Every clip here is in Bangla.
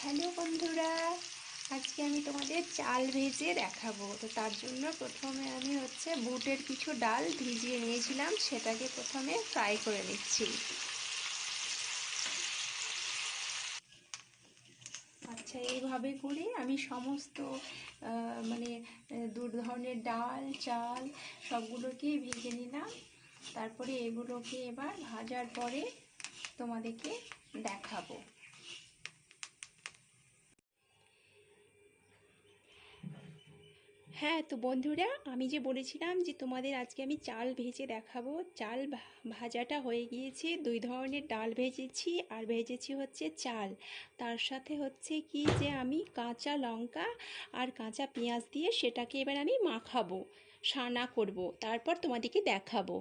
হ্যালো বন্ধুরা, আজকে আমি তোমাদের চাল ভেজে দেখাবো। তো তার জন্য প্রথমে আমি বুটের কিছু ডাল ভিজিয়ে নিয়েছিলাম, সেটাকে প্রথমে ফ্রাই করে নিচ্ছি। আচ্ছা, এইভাবে করে আমি সমস্ত দু ধরনের ডাল চাল সবগুলোকেই ভেজে নিলাম। তারপরে এগুলোকে এবার ভাজার পরে তোমাদেরকে দেখাবো। হ্যাঁ, তো বন্ধুরা, আমি যে বলেছিলাম যে তোমাদের আজকে আমি চাল ভেজে দেখাবো। চাল ভাজাটা হয়ে গিয়েছে। দুই ধরনের ডাল ভেজেছি আর ভেজেছি চাল। তার সাথে কি যে আমি কাঁচা লঙ্কা আর কাঁচা পেঁয়াজ দিয়ে সেটাকে এবার আমি মাখাবো, সানা করব, তারপর তোমাদেরকে দেখাবো।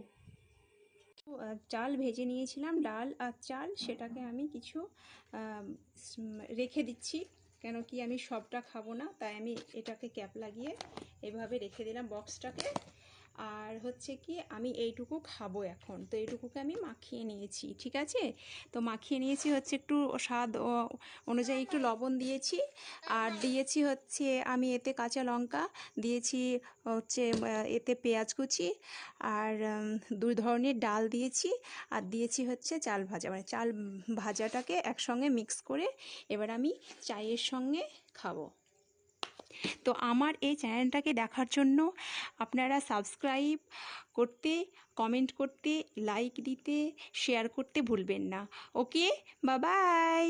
চাল ভেজে নিয়েছিলাম, ডাল আর চাল, সেটাকে আমি কিছু রেখে দিচ্ছি, কেন কি আমি সবটা খাবো না, তাই আমি এটাকে ক্যাপ লাগিয়ে এভাবে রেখে দিলাম বক্সটাকে। আর কি আমি এইটুকু খাবো এখন, তো এইটুকুকে আমি মাখিয়ে নিয়েছি। ঠিক আছে, তো মাখিয়ে নিয়েছি একটু স্বাদ অনুযায়ী একটু লবণ দিয়েছি, আর দিয়েছি আমি এতে কাঁচা লঙ্কা দিয়েছি, এতে পেঁয়াজ কুচি, আর দুই ধরনের ডাল দিয়েছি, আর দিয়েছি চাল ভাজা, মানে চাল ভাজাটাকে একসঙ্গে মিক্স করে এবার আমি চায়ের সঙ্গে খাবো। তো আমার এই চ্যানেলটাকে দেখার জন্য আপনারা সাবস্ক্রাইব করতে, কমেন্ট করতে, লাইক দিতে, শেয়ার করতে ভুলবেন না। ওকে, বাই বাই।